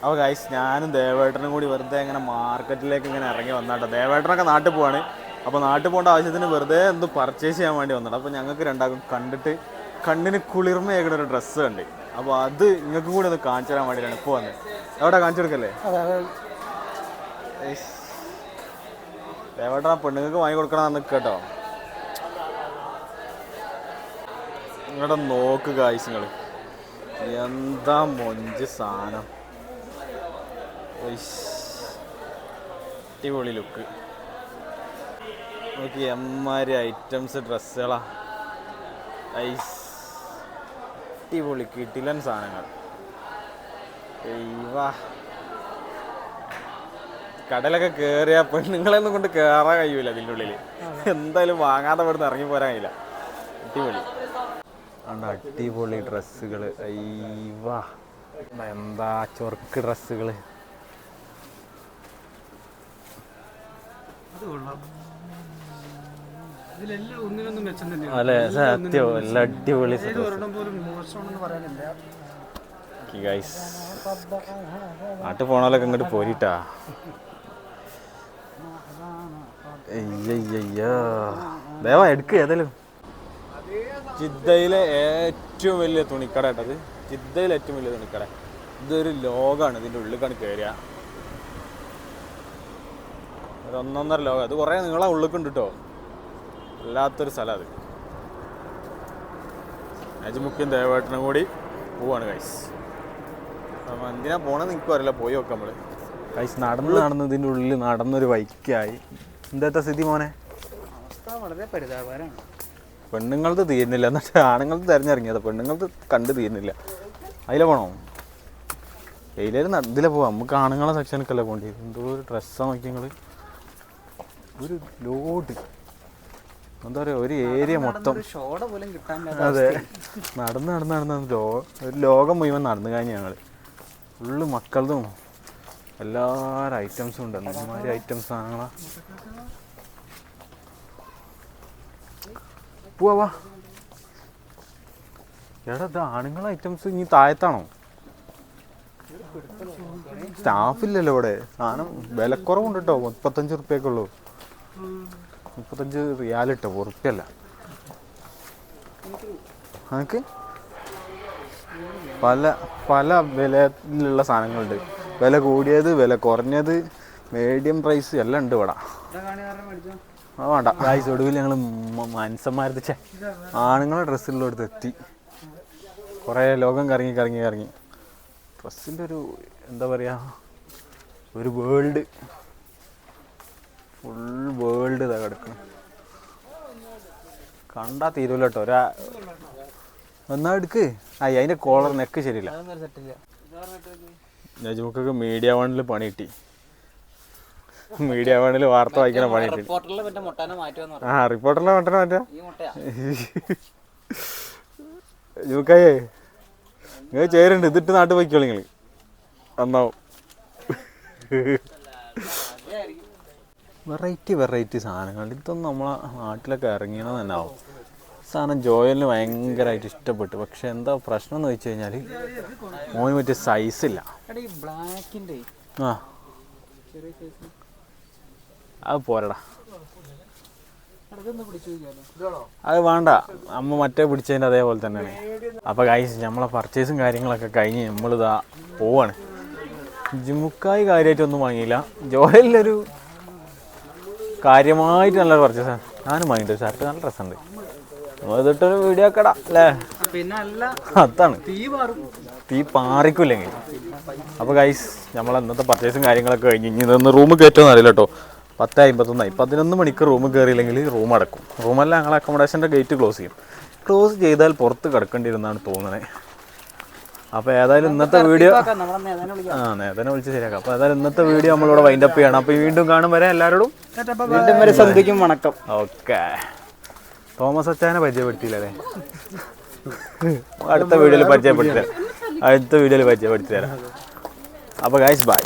അപ്പോൾ ഗൈസ് ഞാനും ദേവേട്ടനും കൂടി വെറുതെ ഇങ്ങനെ മാർക്കറ്റിലേക്ക് ഇങ്ങനെ ഇറങ്ങി വന്നാട്ടോ. ദേവേട്ടനൊക്കെ നാട്ടിൽ പോവാണ്. അപ്പോൾ നാട്ടിൽ പോകേണ്ട ആവശ്യത്തിന് വെറുതെ എന്ത് പർച്ചേസ് ചെയ്യാൻ വേണ്ടി വന്നിട്ട്. അപ്പോൾ ഞങ്ങൾക്ക് രണ്ടാക്കും കണ്ടിട്ട് കണ്ണിന് കുളിർമയാക്കുന്ന ഒരു ഡ്രസ്സ് ഉണ്ട്. അപ്പോൾ അത് നിങ്ങൾക്ക് കൂടി ഒന്ന് കാണിച്ചു തരാൻ വേണ്ടിയിട്ടാണ് ഇപ്പോൾ വന്നത്. എവിടെ കാണിച്ചു കൊടുക്കല്ലേ? ദേവേട്ടൻ പെണ്ണുങ്ങൾക്ക് വാങ്ങി കൊടുക്കണമെന്ന് കേട്ടോ. നിങ്ങളുടെ നോക്ക് ഗൈസ്, നിങ്ങൾ എന്താ മൊഞ്ച് സാധനം, അടിപൊളി ലുക്ക് നോക്കി. എമ്മാതിരി ഐറ്റംസ് ഡ്രസ്സുകളാ, അടിപൊളി കിടിലൻ സാധനങ്ങൾ. കടലൊക്കെ കയറിയ പെണ്ണുങ്ങളെയൊന്നും കൊണ്ട് കയറാൻ കഴിയൂല ഇതിൻ്റെ ഉള്ളിൽ. എന്തായാലും വാങ്ങാതെ ഇവിടുന്ന് ഇറങ്ങി പോരാൻ കഴിയില്ല. അടിപൊളി അടിപൊളി ഡ്രസ്സുകൾ. എന്താ ചൊർക്ക് ഡ്രസ്സുകൾ. അല്ലേ സത്യം, എല്ലാം അടിപൊളി. നാട്ടിൽ പോണാലൊക്കെ ഇങ്ങോട്ട് പോരിട്ടാ. ദേവാ എടുക്ക് ഏതായാലും. ജിദ്ദയിലെ ഏറ്റവും വലിയ തുണിക്കട കേട്ടത്, ജിദ്ദയിലെ ഏറ്റവും വലിയ തുണിക്കട. ഇതൊരു ലോകമാണ്, ഇതിൻ്റെ ഉള്ളിലേക്കാണ് കയറിയ ഒരു 1.5 ലോകം. അത് കുറേ നീളം ഉള്ളിക്കുണ്ട് കേട്ടോ, വല്ലാത്തൊരു സ്ഥലം അത്. നജ്മുക്കും ദേവേട്ടനും കൂടി പോവാണ് ഗൈസ്. അപ്പം എന്തിനാ പോണെന്ന് എനിക്കും അറിയില്ല, പോയി നോക്കാം നമ്മൾ. ഗൈസ് നടന്ന് ഇതിൻ്റെ ഉള്ളിൽ നടന്നൊരു വൈക്കായി. എന്താ സ്ഥിതി മോനെ? വളരെ പരിതാപകരമാണ്. പെണ്ണുങ്ങളത് തീരുന്നില്ല, എന്നിട്ട് ആണുങ്ങളത് തിരഞ്ഞിറങ്ങിയത്. പെണ്ണുങ്ങളത് കണ്ട് തീരുന്നില്ല. അതിലെ പോണോ? ഇതിലേലും ഇതിലെ പോവാം. നമുക്ക് ആണുങ്ങളെ സെക്ഷനൊക്കെയല്ലേ പോകേണ്ടി. എന്തോ ഒരു ഡ്രസ്സാണ് നോക്കി നിങ്ങൾ. ഒരു ലോഡ് എന്താ പറയുക, ഒരു ഏരിയ മൊത്തം. അതെ, നടന്ന് ഒരു ലോകം മുഴുവൻ നടന്നു കഴിഞ്ഞ് ഞങ്ങൾ. ഫുള്ള് മക്കളതും എല്ലാവരും ഐറ്റംസും ഉണ്ട്. എന്മാതിരി ഐറ്റംസ് സാധനങ്ങളാ. പോവാ എടാ, ഇത് ആണുങ്ങളെ ഐറ്റംസ് ഇനി താഴത്താണോ? സ്റ്റാഫില്ലല്ലോ ഇവിടെ. സാധനം വിലക്കുറവുണ്ട് കേട്ടോ. 35 ഉറുപ്പ്യൊക്കെ ഉള്ളൂ. 35 റിയാൽ കേട്ടോ, ഉറുപ്പ്യല്ല. നമുക്ക് പല പല വിലയിലുള്ള സാധനങ്ങളുണ്ട്. വില കൂടിയത്, വില കുറഞ്ഞത്, മീഡിയം പ്രൈസ് എല്ലാം ഉണ്ട് ഇവിടെ. ആ വേണ്ട ഗായ്സ്, ഒടുവിൽ ഞങ്ങൾ മനുഷ്യന്മാരുടെ ആണുങ്ങളെ ഡ്രസ്സുള്ളടുത്ത് എത്തി. കുറേ ലോകം കറങ്ങി ഡ്രസ്സിൻ്റെ ഒരു എന്താ പറയുക, ഒരു വേൾഡ്, ഫുൾ വേൾഡ് ഇതാ കിടക്കണം. കണ്ടാൽ തീരുമല്ലോ കേട്ടോ. എന്നാ എടുക്ക്. അതിൻ്റെ കോളർ നെക്ക് ശരിയില്ല. നജ്മുക്കൊക്കെ മീഡിയ വണ്ണിൽ പണി കിട്ടി. മീഡിയ വണ്ണിൽ വാർത്ത വായിക്കണ പണി കിട്ടി. ആ, റിപ്പോർട്ടറിലെ മൊട്ടനെ മാറ്റാ. നജ്മുക്കായേ നിങ്ങൾ ചേരുന്നുണ്ട്. ഇതിട്ട് നാട്ടിൽ പോയിക്കോളി നിങ്ങൾ, നന്നാവും. വെറൈറ്റി സാധനങ്ങൾ. ഇതൊന്നും നമ്മളെ നാട്ടിലൊക്കെ ഇറങ്ങിയത് തന്നെ ആവും. സാധനം ജോയലിന് ഭയങ്കരമായിട്ട് ഇഷ്ടപ്പെട്ടു. പക്ഷെ എന്താ പ്രശ്നം എന്ന് വെച്ച് കഴിഞ്ഞാൽ മോന് മറ്റേ സൈസില്ല. ആ, അത് പോരടാ, അത് വേണ്ട. അമ്മ മറ്റേ പിടിച്ചതിൻ്റെ അതേപോലെ തന്നെയാണ്. അപ്പോൾ ഗൈസ്, നമ്മളെ പർച്ചേസും കാര്യങ്ങളൊക്കെ കഴിഞ്ഞ് നമ്മളിതാ പോവാണ്. ജിമുക്കായി കാര്യമായിട്ടൊന്നും വാങ്ങിയില്ല. ജോയലിലൊരു കാര്യമായിട്ട് നല്ലൊരു പർച്ചേസാണ്. ഞാനും വാങ്ങിയിട്ട് ഷർട്ട് നല്ല ഡ്രസ്സുണ്ട്. നമ്മളിതിട്ടൊരു വീഡിയോ ഒക്കെ ഇടാം അല്ലേ? അതാണ്, തീ പാറിക്കില്ലെങ്കിൽ. അപ്പോൾ ഗൈസ്, നമ്മളെ ഇന്നത്തെ പർച്ചേസും കാര്യങ്ങളൊക്കെ കഴിഞ്ഞ് ഇനി ഇതൊന്ന് റൂം കയറ്റുമെന്ന് അറിയില്ല കേട്ടോ. 10:51 11 മണിക്ക് റൂം കയറിയില്ലെങ്കിൽ റൂം അടക്കും. റൂമല്ല, ഞങ്ങൾ അക്കോമഡേഷൻ്റെ ഗേറ്റ് ക്ലോസ് ചെയ്യും. ക്ലോസ് ചെയ്താൽ പുറത്ത് കിടക്കേണ്ടിയിരുന്നാണ് തോന്നുന്നത്. അപ്പോൾ ഏതായാലും ഇന്നത്തെ വീഡിയോ നേതനെ വിളിച്ച് ശരിയാക്കാം. അപ്പോൾ ഏതായാലും ഇന്നത്തെ വീഡിയോ നമ്മളിവിടെ വൈൻഡപ്പ് ചെയ്യണം. അപ്പോൾ വീണ്ടും കാണും വരെ എല്ലാവരോടും സന്ധിക്കും വണക്കം. ഓക്കെ. തോമസ് അച്ചാനെ പരിചയപ്പെടുത്തിയില്ലേ? അടുത്ത വീഡിയോയിൽ പരിചയപ്പെടുത്തി തരാം. അപ്പോൾ ഗൈസ് ബൈ.